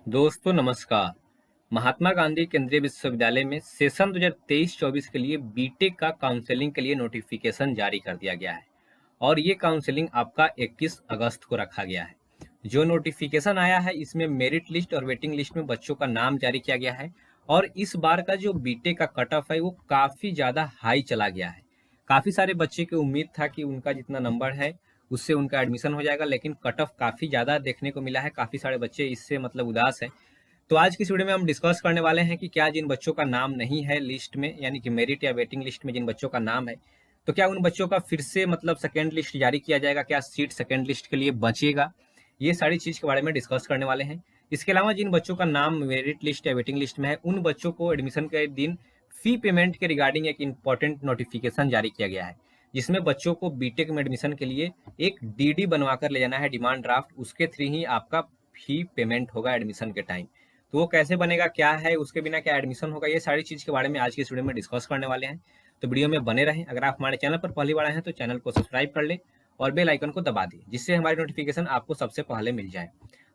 दोस्तों नमस्कार। महात्मा गांधी केंद्रीय विश्वविद्यालय में सेशन 2023-24 के लिए बीटेक का काउंसलिंग के लिए नोटिफिकेशन जारी कर दिया गया है और ये काउंसलिंग आपका 21 अगस्त को रखा गया है। जो नोटिफिकेशन आया है इसमें मेरिट लिस्ट और वेटिंग लिस्ट में बच्चों का नाम जारी किया गया है और इस बार का जो बीटेक का कट ऑफ है वो काफ़ी ज़्यादा हाई चला गया है। काफ़ी सारे बच्चे की उम्मीद था कि उनका जितना नंबर है उससे उनका एडमिशन हो जाएगा, लेकिन कट ऑफ काफ़ी ज़्यादा देखने को मिला है। काफ़ी सारे बच्चे इससे उदास हैं। तो आज की इस वीडियो में हम डिस्कस करने वाले हैं कि क्या जिन बच्चों का नाम नहीं है लिस्ट में, यानी कि मेरिट या वेटिंग लिस्ट में जिन बच्चों का नाम है, तो क्या उन बच्चों का फिर से सेकेंड लिस्ट जारी किया जाएगा, क्या सीट सेकेंड लिस्ट के लिए बचेगा। ये सारी चीज़ के बारे में डिस्कस करने वाले हैं। इसके अलावा जिन बच्चों का नाम मेरिट लिस्ट या वेटिंग लिस्ट में है उन बच्चों को एडमिशन के दिन फी पेमेंट के रिगार्डिंग एक इम्पॉर्टेंट नोटिफिकेशन जारी किया गया है, जिसमें बच्चों को बीटेक में एडमिशन के लिए एक डीडी बनवा कर ले जाना है, डिमांड ड्राफ्ट। उसके थ्रू ही आपका फी पेमेंट होगा एडमिशन के टाइम। तो वो कैसे बनेगा, क्या है, उसके बिना क्या एडमिशन होगा, ये सारी चीज़ के बारे में आज की इस वीडियो में डिस्कस करने वाले हैं। तो वीडियो में बने रहें। अगर आप हमारे चैनल पर पहली बार आए हैं तो चैनल को सब्सक्राइब कर लें और बेल आइकन को दबा दें, जिससे हमारी नोटिफिकेशन आपको सबसे पहले मिल जाए।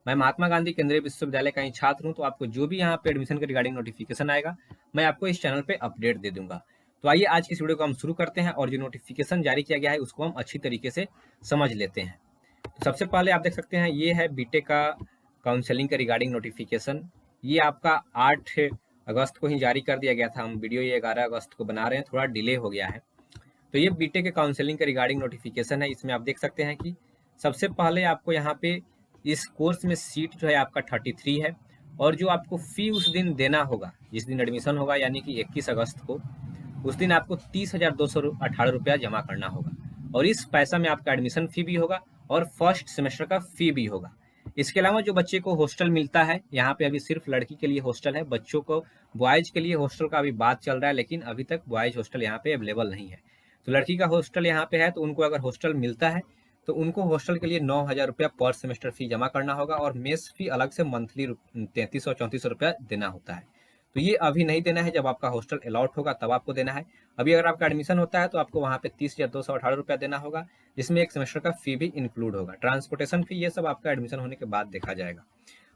मैं महात्मा गांधी केंद्रीय विश्वविद्यालय का ही छात्र हूँ, तो आपको जो भी यहाँ पे एडमिशन के रिगार्डिंग नोटिफिकेशन आएगा मैं आपको इस चैनल पे अपडेट दे दूंगा। तो आइए आज की इस वीडियो को हम शुरू करते हैं और जो नोटिफिकेशन जारी किया गया है उसको हम अच्छी तरीके से समझ लेते हैं। तो सबसे पहले आप देख सकते हैं ये है बीटेक का काउंसलिंग के रिगार्डिंग नोटिफिकेशन। ये आपका 8 अगस्त को ही जारी कर दिया गया था। हम वीडियो ये 11 अगस्त को बना रहे हैं, थोड़ा डिले हो गया है। तो ये बीटेक के काउंसलिंग के रिगार्डिंग नोटिफिकेशन है। इसमें आप देख सकते हैं कि सबसे पहले आपको यहाँ पे इस कोर्स में सीट जो है आपका 33 है और जो आपको फी उस दिन देना होगा, जिस दिन एडमिशन होगा यानी कि 21 अगस्त को, उस दिन आपको 30,218 रुपया जमा करना होगा और इस पैसा में आपका एडमिशन फी भी होगा और फर्स्ट सेमेस्टर का फी भी होगा। इसके अलावा जो बच्चे को हॉस्टल मिलता है, यहाँ पे अभी सिर्फ लड़की के लिए हॉस्टल है, बच्चों को बॉयज के लिए हॉस्टल का अभी बात चल रहा है, लेकिन अभी तक बॉयज हॉस्टल यहाँ पे अवेलेबल नहीं है। तो लड़की का हॉस्टल यहाँ पे है, तो उनको अगर हॉस्टल मिलता है तो उनको हॉस्टल के लिए 9,000 रुपया पर सेमेस्टर फी जमा करना होगा और मेस फी अलग से मंथली 33-34 रुपया देना होता है। तो ये अभी नहीं देना है, जब आपका हॉस्टल अलॉट होगा तब आपको देना है। अभी अगर आपका एडमिशन होता है तो आपको वहाँ पे 30,218 रुपया देना होगा, जिसमें एक सेमेस्टर का फी भी इंक्लूड होगा, ट्रांसपोर्टेशन फी, ये सब आपका एडमिशन होने के बाद देखा जाएगा।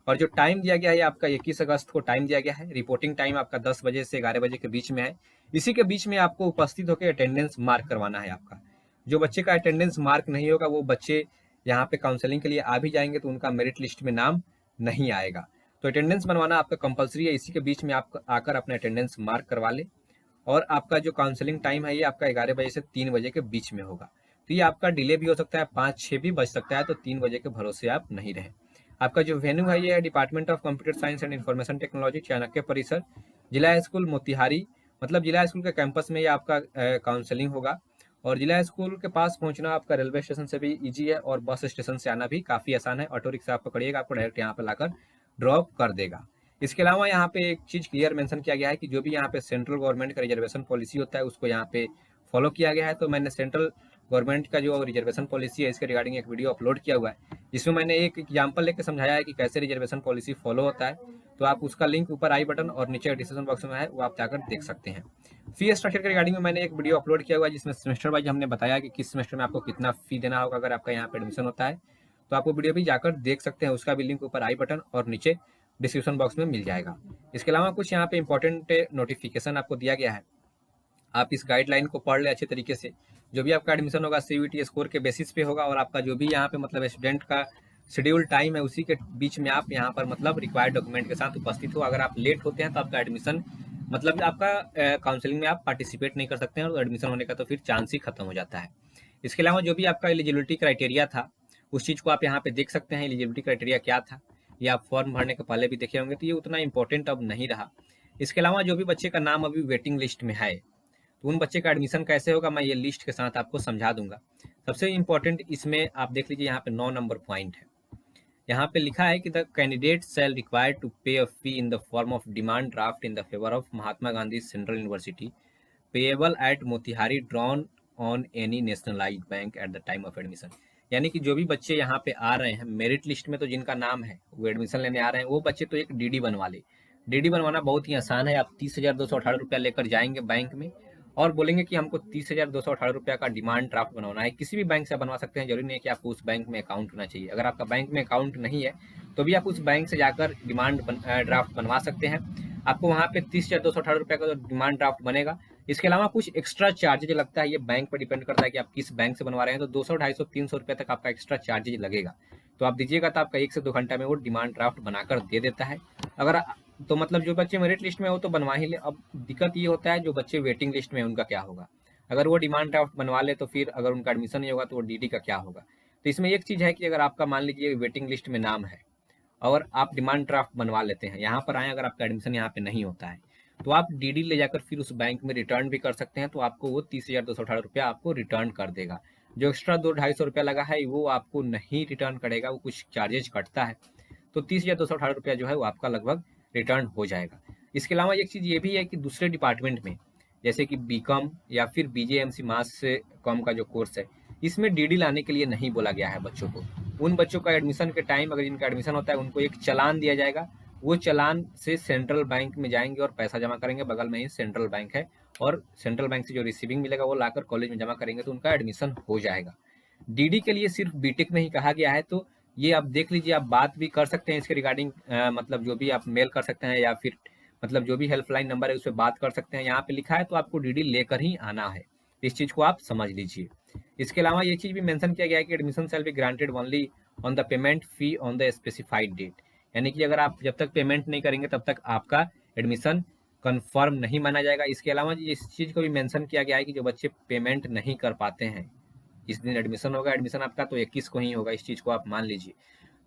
और जो टाइम दिया गया है आपका 21 अगस्त को टाइम दिया गया है। रिपोर्टिंग टाइम आपका 10 बजे से 11 बजे के बीच में है। इसी के बीच में आपको उपस्थित होकर अटेंडेंस मार्क करवाना है आपका। जो बच्चे का अटेंडेंस मार्क नहीं होगा वो बच्चे यहाँ पे काउंसलिंग के लिए आ भी जाएंगे तो उनका मेरिट लिस्ट में नाम नहीं आएगा। तो अटेंडेंस बनवाना आपका कंपलसरी है। इसी के बीच में आप आकर अपना अटेंडेंस मार्क करवा ले। और आपका जो काउंसलिंग टाइम है ये आपका 11 बजे से 3 बजे के बीच में होगा। तो ये आपका डिले भी हो सकता है, 5-6 भी बज सकता है, तो 3 बजे के भरोसे आप नहीं रहें। आपका जो वेन्यू है ये है department of computer science and information technology, Chanakya परिसर, जिला स्कूल मोतिहारी। मतलब जिला स्कूल के कैंपस में ये आपका काउंसलिंग होगा। और जिला स्कूल के पास पहुंचना आपका रेलवे स्टेशन से भी ईजी है और बस स्टेशन से आना भी काफ़ी आसान है। ऑटो रिक्शा आप पकड़िएगा, आपको डायरेक्ट यहाँ पर लाकर ड्रॉप कर देगा। इसके अलावा यहाँ पे एक चीज़ क्लियर मेंशन किया गया है कि जो भी यहाँ पे सेंट्रल गवर्नमेंट का रिजर्वेशन पॉलिसी होता है उसको यहाँ पे फॉलो किया गया है। तो मैंने सेंट्रल गवर्नमेंट का जो रिजर्वेशन पॉलिसी है इसके रिगार्डिंग एक वीडियो अपलोड किया हुआ है, जिसमें मैंने एक एग्जाम्पल लेकर समझाया है कि कैसे रिजर्वेशन पॉलिसी फॉलो होता है। तो आप उसका लिंक ऊपर आई बटन और नीचे डिस्क्रिप्शन बॉक्स में है, वो आप जाकर देख सकते हैं। फी स्ट्रक्चर के रिगार्डिंग में मैंने एक वीडियो अपलोड किया हुआ है, जिसमें सेमेस्टर वाइज हमने बताया कि किस सेमेस्टर में आपको कितना फी देना होगा अगर आपका यहाँ पे एडमिशन होता है। तो आपको वीडियो भी जाकर देख सकते हैं, उसका भी लिंक ऊपर आई बटन और नीचे डिस्क्रिप्शन बॉक्स में मिल जाएगा। इसके अलावा कुछ यहाँ पे इंपॉर्टेंट नोटिफिकेशन आपको दिया गया है, आप इस गाइडलाइन को पढ़ ले अच्छे तरीके से। जो भी आपका एडमिशन होगा सीयूईटी स्कोर के बेसिस पे होगा और आपका जो भी यहाँ पे स्टूडेंट का शेड्यूल टाइम है उसी के बीच में आप यहाँ पर रिक्वायर्ड डॉक्यूमेंट के साथ उपस्थित हो। अगर आप लेट होते हैं तो आपका एडमिशन आपका काउंसलिंग में आप पार्टिसिपेट नहीं कर सकते हैं और एडमिशन होने का तो फिर चांस ही खत्म हो जाता है। इसके अलावा जो भी आपका एलिजिबिलिटी क्राइटेरिया था उस चीज़ को आप यहाँ पे देख सकते हैं। एलिजिबिलिटी क्राइटेरिया क्या था ये आप फॉर्म भरने के पहले भी देखे होंगे, तो ये उतना इंपॉर्टेंट अब नहीं रहा। इसके अलावा जो भी बच्चे का नाम अभी वेटिंग लिस्ट में है तो उन बच्चे का एडमिशन कैसे होगा मैं ये लिस्ट के साथ आपको समझा दूंगा। सबसे इम्पोर्टेंट इसमें आप देख लीजिए, यहाँ पे 9 नंबर पॉइंट है। यहाँ पे लिखा है कि the candidate shall required to pay a fee in the form of demand draft in the favour of Mahatma Gandhi central university payable at Motihari drawn on any nationalised bank at the time of admission. यानी कि जो भी बच्चे यहाँ पे आ रहे हैं merit list में, तो जिनका नाम है वो एडमिशन लेने आ रहे हैं, वो बच्चे तो एक डीडी बनवा ले। डीडी बनवाना बहुत ही आसान है। आप 30,218 रुपया लेकर जाएंगे बैंक में और बोलेंगे कि हमको 30,218 रुपया का डिमांड ड्राफ्ट बनवाना है। किसी भी बैंक से बनवा सकते हैं, जरूरी नहीं है कि आपको उस बैंक में अकाउंट होना चाहिए। अगर आपका बैंक में अकाउंट नहीं है तो भी आप उस बैंक से जाकर ड्राफ्ट बनवा सकते हैं। आपको वहाँ पे 30,218 रुपये का डिमांड ड्राफ्ट बनेगा। इसके अलावा कुछ एक्स्ट्रा चार्जेज लगता है, ये बैंक पर डिपेंड करता है कि आप किस बैंक से बनवा रहे हैं। तो 200, 250, 300 रुपये तक आपका एक्स्ट्रा चार्जेज लगेगा। तो आप दीजिएगा तो आपका 1 से 2 घंटा में वो डिमांड ड्राफ्ट बनाकर दे देता है। अगर तो मतलब जो बच्चे मेरिट लिस्ट में हो तो बनवा ही ले। अब दिक्कत ये होता है जो बच्चे वेटिंग लिस्ट में है उनका क्या होगा। अगर वो डिमांड ड्राफ्ट बनवा ले तो फिर अगर उनका एडमिशन नहीं होगा तो वो डीडी का क्या होगा। तो इसमें एक चीज़ है कि अगर आपका मान लीजिए वेटिंग लिस्ट में नाम है और आप डिमांड ड्राफ्ट बनवा लेते हैं, यहाँ पर आए अगर आपका एडमिशन यहाँ पे नहीं होता है तो आप डीडी ले जाकर फिर उस बैंक में रिटर्न भी कर सकते हैं। तो आपको वो 30,218 रुपया आपको रिटर्न कर देगा। जो एक्स्ट्रा 200-250 रुपया लगा है वो आपको नहीं रिटर्न करेगा, वो कुछ चार्जेज कटता है। तो 30,218 रुपया जो है वो आपका लगभग रिटर्न हो जाएगा। इसके अलावा एक चीज़ ये भी है कि दूसरे डिपार्टमेंट में जैसे कि बीकॉम या फिर बीजेएमसी मास से कम का जो कोर्स है, इसमें डीडी लाने के लिए नहीं बोला गया है बच्चों को। उन बच्चों का एडमिशन के टाइम अगर जिनका एडमिशन होता है उनको एक चालान दिया जाएगा। वो चालान से सेंट्रल बैंक में जाएंगे और पैसा जमा करेंगे, बगल में ही सेंट्रल बैंक है, और सेंट्रल बैंक से जो रिसीविंग मिलेगा वो लाकर कॉलेज में जमा करेंगे तो उनका एडमिशन हो जाएगा। डीडी के लिए सिर्फ बीटेक में ही कहा गया है। तो ये आप देख लीजिए, आप बात भी कर सकते हैं इसके रिगार्डिंग, मतलब जो भी आप मेल कर सकते हैं या फिर मतलब जो भी हेल्पलाइन नंबर है उस पर बात कर सकते हैं। यहाँ पे लिखा है तो आपको डीडी लेकर ही आना है, इस चीज़ को आप समझ लीजिए। इसके अलावा ये चीज़ भी मेंशन किया गया है कि admission shall be granted only on the payment fee on the specified date, यानी कि अगर आप जब तक पेमेंट नहीं करेंगे तब तक आपका एडमिशन कन्फर्म नहीं माना जाएगा। इसके अलावा इस चीज़ को भी मेंशन किया गया है कि जो बच्चे पेमेंट नहीं कर पाते हैं, इस दिन एडमिशन होगा, एडमिशन आपका तो 21 को ही होगा, इस चीज़ को आप मान लीजिए।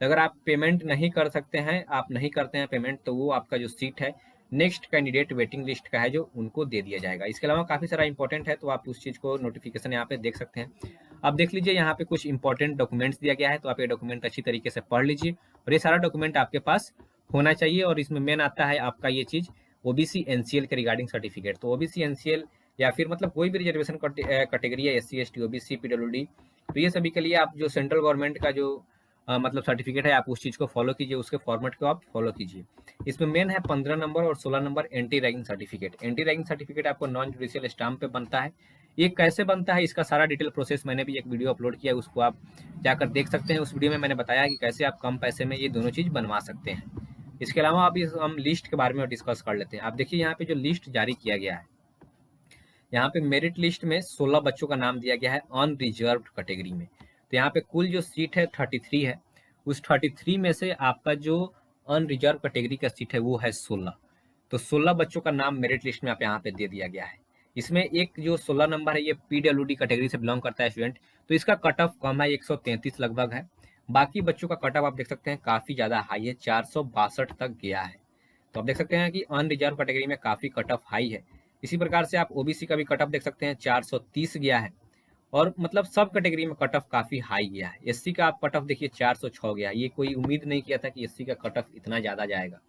तो अगर आप पेमेंट नहीं कर सकते हैं, आप नहीं करते हैं पेमेंट, तो वो आपका जो सीट है नेक्स्ट कैंडिडेट वेटिंग लिस्ट का है जो उनको दे दिया जाएगा। इसके अलावा काफ़ी सारा इंपॉर्टेंट है तो आप उस चीज़ को नोटिफिकेशन यहाँ पे देख सकते हैं। अब देख लीजिए यहाँ पे कुछ इंपॉर्टेंट डॉक्यूमेंट्स दिया गया है, तो आप ये डॉक्यूमेंट अच्छी तरीके से पढ़ लीजिए और ये सारा डॉक्यूमेंट आपके पास होना चाहिए। और इसमें मेन आता है आपका ये चीज़ ओबीसी एनसीएल के रिगार्डिंग सर्टिफिकेट। तो ओबीसी एनसीएल या फिर मतलब कोई भी रिजर्वेशन कैटेगरी है, एससी एसटी ओबीसी पीडब्ल्यूडी, तो ये सभी के लिए आप जो सेंट्रल गवर्नमेंट का जो मतलब सर्टिफिकेट है आप उस चीज़ को फॉलो कीजिए, उसके फॉर्मेट को आप फॉलो कीजिए। इसमें मेन है 15 नंबर और 16 number anti ragging certificate. Anti ragging certificate आपको नॉन जुडिशियल स्टाम्प पे बनता है। ये कैसे बनता है इसका सारा डिटेल प्रोसेस मैंने भी एक वीडियो अपलोड किया है, उसको आप जाकर देख सकते हैं। उस वीडियो में मैंने बताया कि कैसे आप कम पैसे में ये दोनों चीज़ बनवा सकते हैं। इसके अलावा अभी हम लिस्ट के बारे में डिस्कस कर लेते हैं। आप देखिए यहाँ पे जो लिस्ट जारी किया गया है, यहाँ पे मेरिट लिस्ट में 16 बच्चों का नाम दिया गया है अनरिजर्व कैटेगरी में। तो यहाँ पे कुल जो सीट है 33 है, उस 33 में से आपका जो अनरिजर्व कैटेगरी का सीट है वो है 16। तो 16 बच्चों का नाम मेरिट लिस्ट में आप यहाँ पे दे दिया गया है। इसमें एक जो 16 नंबर है ये पीडब्ल्यूडी कैटेगरी से बिलोंग करता है स्टूडेंट, तो इसका कट ऑफ कम है, 133 लगभग है। बाकी बच्चों का कट ऑफ आप देख सकते हैं काफ़ी ज़्यादा हाई है, 462 तक गया है। तो आप देख सकते हैं कि अनरिजर्व कैटेगरी में काफ़ी कट ऑफ हाई है। इसी प्रकार से आप ओबीसी का भी कट ऑफ देख सकते हैं, 430 गया है। और मतलब सब कैटेगरी में कट ऑफ काफ़ी हाई गया है। एससी का आप कट ऑफ देखिए 406 गया है। ये कोई उम्मीद नहीं किया था कि एससी का कट ऑफ इतना ज़्यादा जाएगा।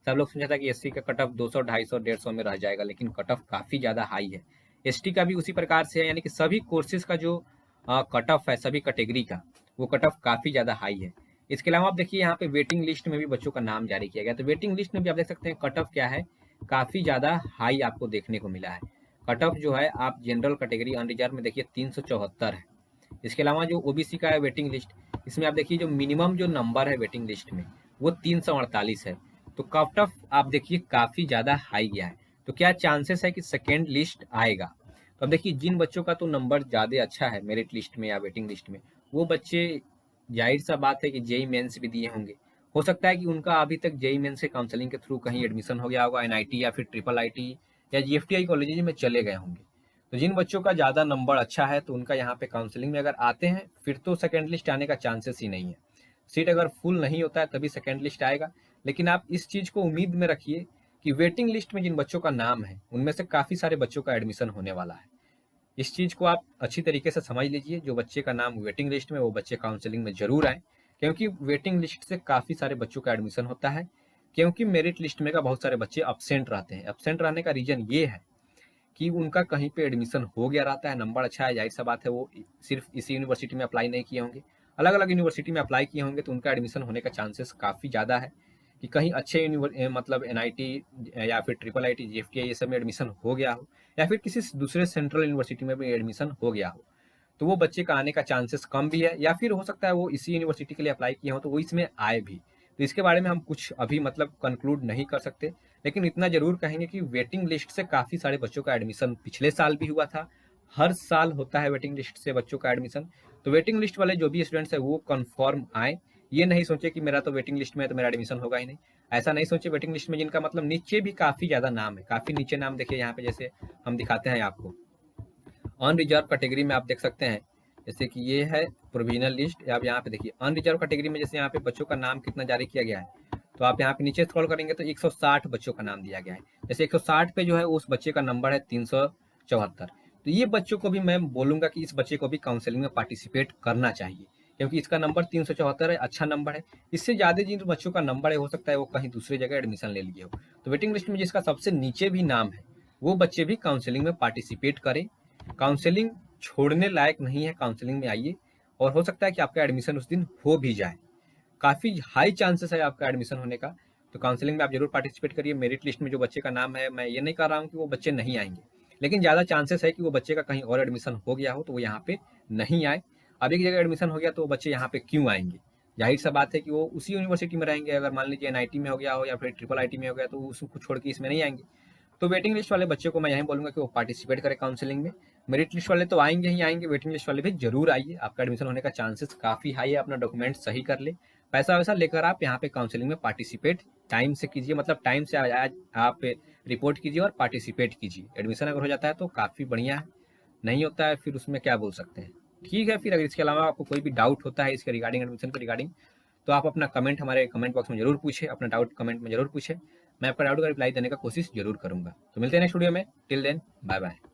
सब लोग सोचा था कि एससी का कट ऑफ 200, 250, 150 में रह जाएगा, लेकिन कट ऑफ काफ़ी ज़्यादा हाई है। एसटी का भी उसी प्रकार से है, यानी कि सभी कोर्सेज का जो कट ऑफ है सभी कैटेगरी का, वो कट ऑफ काफ़ी ज़्यादा हाई है। इसके अलावा आप देखिए यहाँ पे वेटिंग लिस्ट में भी बच्चों का नाम जारी किया गया। तो वेटिंग लिस्ट में भी आप देख सकते हैं कट ऑफ क्या है, काफ़ी ज़्यादा हाई आपको देखने को मिला है। कट ऑफ जो है आप जनरल कैटेगरी अनरिजर्व में देखिए 374 है। इसके अलावा जो ओबीसी का है वेटिंग लिस्ट, इसमें आप देखिए जो मिनिमम जो नंबर है वेटिंग लिस्ट में वो 348 है। तो कट ऑफ आप देखिए काफ़ी ज़्यादा हाई गया है। तो क्या चांसेस है कि सेकेंड लिस्ट आएगा। तो अब देखिए जिन बच्चों का तो नंबर ज़्यादा अच्छा है मेरिट लिस्ट में या वेटिंग लिस्ट में, वो बच्चे जाहिर सा बात है कि जेई मेंस भी दिए होंगे। हो सकता है कि उनका अभी तक जेई मेंस के काउंसलिंग के थ्रू कहीं एडमिशन हो गया होगा, एनआईटी या फिर ट्रिपल आईटी या जीएफटीआई कॉलेज में चले गए होंगे। तो जिन बच्चों का ज़्यादा नंबर अच्छा है तो उनका यहाँ पे काउंसलिंग में अगर आते हैं फिर तो सेकेंड लिस्ट आने का चांसेस ही नहीं है। सीट अगर फुल नहीं होता है तभी सेकेंड लिस्ट आएगा। लेकिन आप इस चीज़ को उम्मीद में रखिए कि वेटिंग लिस्ट में जिन बच्चों का नाम है उनमें से काफ़ी सारे बच्चों का एडमिशन होने वाला है। इस चीज़ को आप अच्छी तरीके से समझ लीजिए। जो बच्चे का नाम वेटिंग लिस्ट में, वो बच्चे काउंसलिंग में जरूर आए, क्योंकि वेटिंग लिस्ट से काफ़ी सारे बच्चों का एडमिशन होता है। क्योंकि मेरिट लिस्ट में का बहुत सारे बच्चे अब्सेंट रहते हैं। अब्सेंट रहने का रीज़न ये है कि उनका कहीं पे एडमिशन हो गया रहता है, नंबर अच्छा है, जाहिर सा बात है वो सिर्फ इसी यूनिवर्सिटी में अप्लाई नहीं किए होंगे, अलग अलग यूनिवर्सिटी में अप्लाई किए होंगे, तो उनका एडमिशन होने का चांसेस काफ़ी ज़्यादा है कि कहीं अच्छे मतलब एनआईटी या फिर ट्रिपल आईटी जीएफटीआई ये सब में एडमिशन हो गया हो, या फिर किसी दूसरे सेंट्रल यूनिवर्सिटी में भी एडमिशन हो गया हो। तो वो बच्चे का आने का चांसेस कम भी है, या फिर हो सकता है वो इसी यूनिवर्सिटी के लिए अप्लाई किए हो तो वो इसमें आए भी। तो इसके बारे में हम कुछ अभी मतलब कंक्लूड नहीं कर सकते, लेकिन इतना ज़रूर कहेंगे कि वेटिंग लिस्ट से काफ़ी सारे बच्चों का एडमिशन पिछले साल भी हुआ था। हर साल होता है वेटिंग लिस्ट से बच्चों का एडमिशन। तो वेटिंग लिस्ट वाले जो भी स्टूडेंट्स हैं वो कन्फर्म आएँ। ये नहीं सोचे कि मेरा तो वेटिंग लिस्ट में है तो मेरा एडमिशन होगा ही नहीं। ऐसा नहीं सोचे। वेटिंग लिस्ट में जिनका मतलब नीचे भी काफ़ी ज़्यादा नाम है, काफ़ी नीचे नाम देखिए यहाँ पे, जैसे हम दिखाते हैं आपको अनरिजर्व कैटेगरी में आप देख सकते हैं, जैसे कि ये है प्रोविजनल लिस्ट। आप यहाँ पे देखिए अनरिजर्व कैटेगरी में जैसे यहाँ पे बच्चों का नाम कितना जारी किया गया है, तो आप यहाँ पे नीचे स्क्रॉल करेंगे तो 160 बच्चों का नाम दिया गया है। जैसे 160 पे जो है उस बच्चे का नंबर है 374। तो ये बच्चों को भी मैं बोलूंगा कि इस बच्चे को भी काउंसलिंग में पार्टिसिपेट करना चाहिए, क्योंकि इसका नंबर 374 है, अच्छा नंबर है। इससे ज़्यादा जिन बच्चों का नंबर है हो सकता है वो कहीं दूसरी जगह एडमिशन ले लिए हो। तो वेटिंग लिस्ट में जिसका सबसे नीचे भी नाम है वो बच्चे भी काउंसलिंग में पार्टिसिपेट करें। काउंसलिंग छोड़ने लायक नहीं है, काउंसलिंग में आइए और हो सकता है कि आपका एडमिशन उस दिन हो भी जाए। काफ़ी हाई चांसेस है आपका एडमिशन होने का। तो काउंसलिंग में आप जरूर पार्टिसिपेट करिए। मेरिट लिस्ट में जो बच्चे का नाम है, मैं ये नहीं कह रहा हूँ कि वो बच्चे नहीं आएंगे, लेकिन ज़्यादा चांसेस है कि वो बच्चे का कहीं और एडमिशन हो गया हो तो वो यहाँ पे नहीं आए। अब एक जगह एडमिशन हो गया तो वो बच्चे यहाँ पे क्यों आएंगे? जाहिर सा बात है कि वो उसी यूनिवर्सिटी में रहेंगे। अगर मान लीजिए एनआईटी में हो गया हो या फिर ट्रिपल आईटी में हो गया तो उसको छोड़ के इसमें नहीं आएंगे। तो वेटिंग लिस्ट वाले बच्चों को मैं यही बोलूंगा कि वो पार्टिसिपेट करें काउंसलिंग में। मेरिट लिस्ट वाले तो आएंगे ही आएंगे, वेटिंग लिस्ट वाले भी जरूर आइए। आपका एडमिशन होने का चांसेस काफ़ी हाई है। अपना डॉक्यूमेंट सही कर ले, पैसा वैसा लेकर आप यहाँ पे काउंसलिंग में पार्टिसिपेट टाइम से कीजिए, मतलब टाइम से आज आप रिपोर्ट कीजिए और पार्टिसिपेट कीजिए। एडमिशन अगर हो जाता है तो काफ़ी बढ़िया है, नहीं होता है फिर उसमें क्या बोल सकते हैं। ठीक है, फिर अगर इसके अलावा आपको कोई भी डाउट होता है इसके रिगार्डिंग, एडमिशन के रिगार्डिंग, तो आप अपना कमेंट हमारे कमेंट बॉक्स में जरूर पूछे, अपना डाउट कमेंट में जरूर पूछे। मैं आपका डाउट का रिप्लाई देने का कोशिश जरूर करूंगा। तो मिलते हैं नेक्स्ट वीडियो में। Till then bye bye.